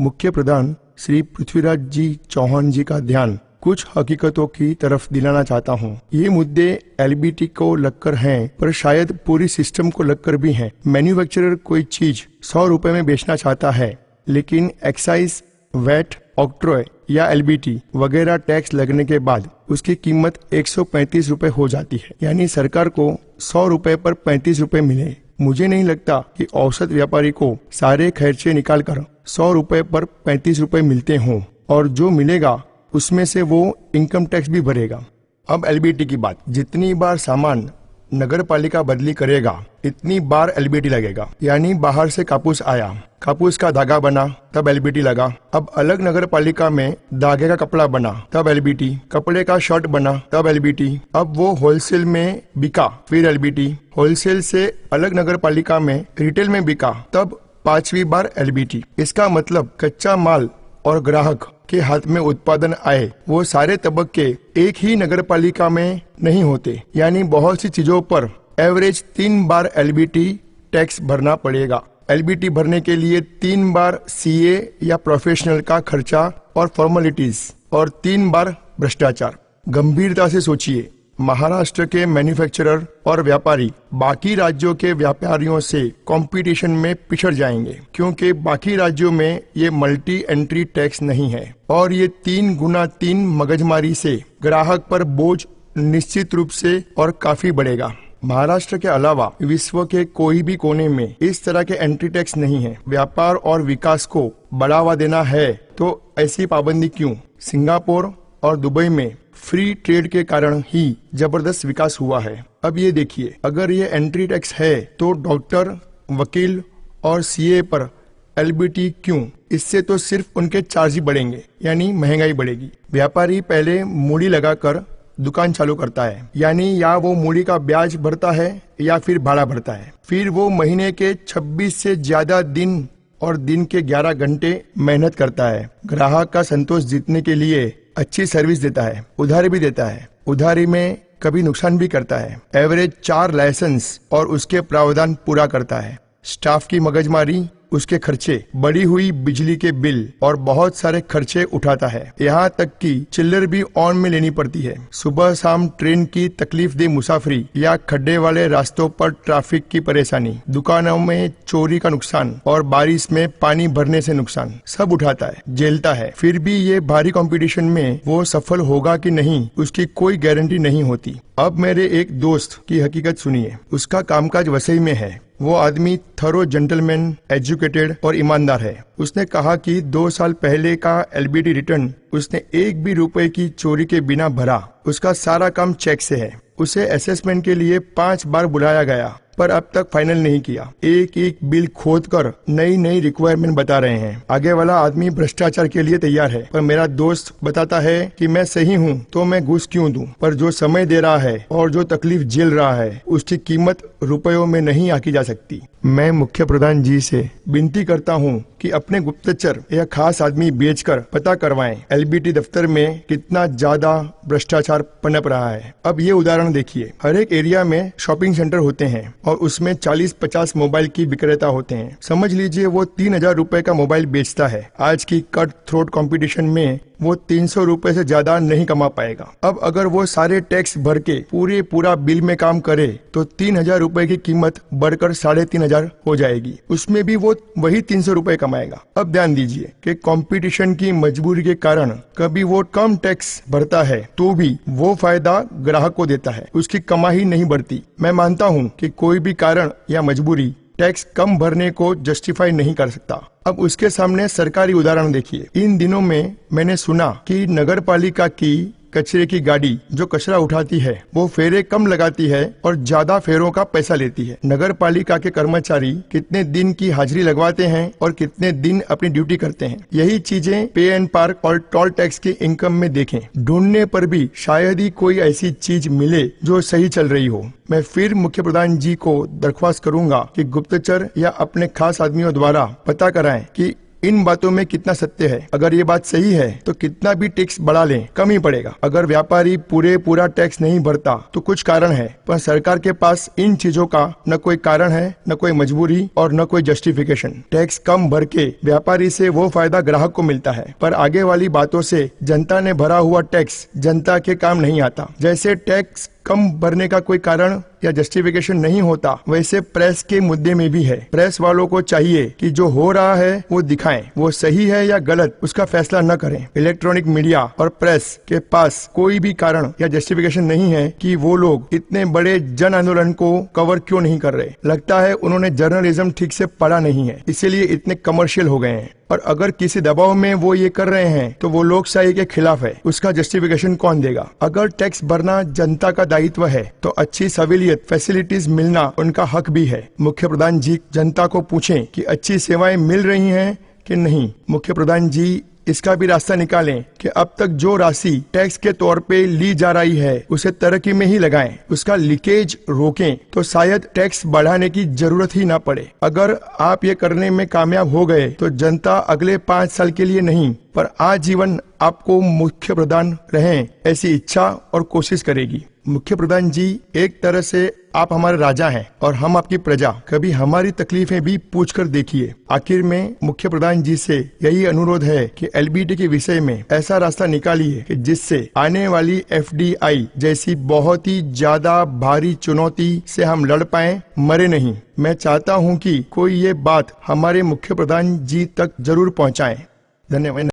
मुख्य प्रधान श्री पृथ्वीराज जी चौहान जी का ध्यान कुछ हकीकतों की तरफ दिलाना चाहता हूँ। ये मुद्दे एलबीटी को लगकर हैं, पर शायद पूरी सिस्टम को लगकर भी हैं। मैन्युफैक्चरर कोई चीज 100 रुपए में बेचना चाहता है, लेकिन एक्साइज, वैट, ऑक्ट्रॉय या एलबीटी वगैरह टैक्स लगने के बाद उसकी कीमत 135 रुपए हो जाती है। यानी सरकार को 100 रुपए पर 35 रुपए मिले। मुझे नहीं लगता कि औसत व्यापारी को सारे खर्चे निकालकर 100 रुपए पर 35 रुपए मिलते हों, और जो मिलेगा उसमें से वो इनकम टैक्स भी भरेगा। अब एलबीटी की बात, जितनी बार सामान नगर पालिका बदली करेगा इतनी बार एलबीटी लगेगा। यानी बाहर से कापूस आया, कापूस का धागा बना, तब एलबीटी लगा। अब अलग नगर पालिका में धागे का कपड़ा बना, तब एलबीटी। कपड़े का शर्ट बना, तब एलबीटी। अब वो होलसेल में बिका, फिर एलबीटी। होलसेल से अलग नगर पालिका में रिटेल में बिका, तब 5वीं बार एलबीटी। इसका मतलब कच्चा माल और ग्राहक के हाथ में उत्पादन आए, वो सारे तबक्के एक ही नगर पालिका में नहीं होते। यानी बहुत सी चीजों पर एवरेज 3 बार एलबीटी टैक्स भरना पड़ेगा। एलबीटी भरने के लिए 3 बार सीए या प्रोफेशनल का खर्चा और फॉर्मेलिटीज, और 3 बार भ्रष्टाचार। गंभीरता से सोचिए, महाराष्ट्र के मैन्युफैक्चरर और व्यापारी बाकी राज्यों के व्यापारियों से कंपटीशन में पिछड़ जाएंगे, क्योंकि बाकी राज्यों में ये मल्टी एंट्री टैक्स नहीं है। और ये 3 गुना 3 मगजमारी से ग्राहक पर बोझ निश्चित रूप से और काफी बढ़ेगा। महाराष्ट्र के अलावा विश्व के कोई भी कोने में इस तरह के एंट्री टैक्स नहीं है। व्यापार और विकास को बढ़ावा देना है तो ऐसी पाबंदी क्यों? सिंगापुर और दुबई में फ्री ट्रेड के कारण ही जबरदस्त विकास हुआ है। अब ये देखिए, अगर ये एंट्री टैक्स है तो डॉक्टर, वकील और सीए पर एलबीटी क्यों? इससे तो सिर्फ उनके चार्ज ही बढ़ेंगे, यानी महंगाई बढ़ेगी। व्यापारी पहले मूड़ी लगाकर दुकान चालू करता है, यानी या वो मूड़ी का ब्याज भरता है या फिर भाड़ा भरता है। फिर वो महीने के 26 से ज्यादा दिन और दिन के 11 घंटे मेहनत करता है। ग्राहक का संतोष जीतने के लिए अच्छी सर्विस देता है, उधारी भी देता है, उधारी में कभी नुकसान भी करता है। एवरेज 4 लाइसेंस और उसके प्रावधान पूरा करता है। स्टाफ की मगजमारी, उसके खर्चे, बढ़ी हुई बिजली के बिल और बहुत सारे खर्चे उठाता है। यहाँ तक कि चिल्लर भी ऑन में लेनी पड़ती है। सुबह शाम ट्रेन की तकलीफ दे मुसाफरी या खड्डे वाले रास्तों पर ट्रैफिक की परेशानी, दुकानों में चोरी का नुकसान और बारिश में पानी भरने से नुकसान, सब उठाता है, झेलता है। फिर भी ये भारी कंपटीशन में वो सफल होगा कि नहीं, उसकी कोई गारंटी नहीं होती। अब मेरे एक दोस्त की हकीकत सुनिए। उसका कामकाज वसई में है। वो आदमी थरो जेंटलमैन, एजुकेटेड और ईमानदार है। उसने कहा कि 2 साल पहले का एलबीटी रिटर्न उसने 1 भी रुपए की चोरी के बिना भरा। उसका सारा काम चेक से है। उसे असेसमेंट के लिए 5 बार बुलाया गया, पर अब तक फाइनल नहीं किया। एक एक बिल खोदकर नई नई रिक्वायरमेंट बता रहे हैं। आगे वाला आदमी भ्रष्टाचार के लिए तैयार है, पर मेरा दोस्त बताता है कि मैं सही हूँ तो मैं घूस क्यों दूं? पर जो समय दे रहा है और जो तकलीफ झेल रहा है, उसकी कीमत रुपयों में नहीं आकी जा सकती। मैं मुख्य प्रधान जी से विनती करता हूँ कि अपने गुप्तचर या खास आदमी बेचकर पता करवाएं एलबीटी दफ्तर में कितना ज्यादा भ्रष्टाचार पनप रहा है। अब ये उदाहरण देखिए, हर एक एरिया में शॉपिंग सेंटर होते हैं और उसमें 40-50 मोबाइल की विक्रेता होते हैं। समझ लीजिए वो 3000 रुपए का मोबाइल बेचता है। आज की कट थ्रोट कंपटीशन में वो 300 रुपए से ज्यादा नहीं कमा पाएगा। अब अगर वो सारे टैक्स भर के पूरा बिल में काम करे तो 3000 रुपए की कीमत बढ़कर 3500 हो जाएगी। उसमें भी वो वही 300 रुपए कमाएगा। अब ध्यान दीजिए कि कंपटीशन की मजबूरी के कारण कभी वो कम टैक्स भरता है तो भी वो फायदा ग्राहक को देता है, उसकी कमाई नहीं बढ़ती। मैं मानता हूँ कि कोई भी कारण या मजबूरी टैक्स कम भरने को जस्टिफाई नहीं कर सकता। अब उसके सामने सरकारी उदाहरण देखिए। इन दिनों में मैंने सुना कि नगर पालिका की कचरे की गाड़ी जो कचरा उठाती है वो फेरे कम लगाती है और ज्यादा फेरों का पैसा लेती है। नगर पालिका के कर्मचारी कितने दिन की हाजिरी लगवाते हैं और कितने दिन अपनी ड्यूटी करते हैं, यही चीजें पे एंड पार्क और टोल टैक्स की इनकम में देखें। ढूंढने पर भी शायद ही कोई ऐसी चीज मिले जो सही चल रही हो। मैं फिर मुख्य प्रधान जी को दरख्वास्त करूंगा कि गुप्तचर या अपने खास आदमियों द्वारा पता कराएं कि इन बातों में कितना सत्य है। अगर ये बात सही है तो कितना भी टैक्स बढ़ा लें कम ही पड़ेगा। अगर व्यापारी पूरा टैक्स नहीं भरता तो कुछ कारण है, पर सरकार के पास इन चीजों का न कोई कारण है, न कोई मजबूरी और न कोई जस्टिफिकेशन। टैक्स कम भर के व्यापारी से वो फायदा ग्राहक को मिलता है, पर आगे वाली बातों से जनता ने भरा हुआ टैक्स जनता के काम नहीं आता। जैसे टैक्स कम भरने का कोई कारण या जस्टिफिकेशन नहीं होता, वैसे प्रेस के मुद्दे में भी है। प्रेस वालों को चाहिए कि जो हो रहा है वो दिखाएं, वो सही है या गलत उसका फैसला न करें। इलेक्ट्रॉनिक मीडिया और प्रेस के पास कोई भी कारण या जस्टिफिकेशन नहीं है कि वो लोग इतने बड़े जन आंदोलन को कवर क्यों नहीं कर रहे। लगता है उन्होंने जर्नलिज्म ठीक से पढ़ा नहीं है, इसीलिए इतने कमर्शियल हो गए हैं। और अगर किसी दबाव में वो ये कर रहे हैं तो वो लोकशाही के खिलाफ है, उसका जस्टिफिकेशन कौन देगा। अगर टैक्स भरना जनता का दायित्व है तो अच्छी सहूलियत फैसिलिटीज मिलना उनका हक भी है। मुख्य प्रधान जी जनता को पूछें कि अच्छी सेवाएं मिल रही हैं कि नहीं। मुख्य प्रधान जी इसका भी रास्ता निकालें कि अब तक जो राशि टैक्स के तौर पे ली जा रही है उसे तरक्की में ही लगाएं, उसका लीकेज रोकें तो शायद टैक्स बढ़ाने की जरूरत ही ना पड़े। अगर आप ये करने में कामयाब हो गए तो जनता अगले 5 साल के लिए नहीं पर आजीवन आपको मुख्य प्रधान रहें ऐसी इच्छा और कोशिश करेगी। मुख्य प्रधान जी एक तरह से आप हमारे राजा हैं और हम आपकी प्रजा। कभी हमारी तकलीफें भी पूछ कर देखिए। आखिर में मुख्य प्रधान जी से यही अनुरोध है कि एलबीटी के विषय में ऐसा रास्ता निकालिए कि जिससे आने वाली एफडीआई जैसी बहुत ही ज्यादा भारी चुनौती से हम लड़ पाए, मरे नहीं। मैं चाहता हूं कि कोई ये बात हमारे मुख्य प्रधान जी तक जरूर पहुंचाए। धन्यवाद।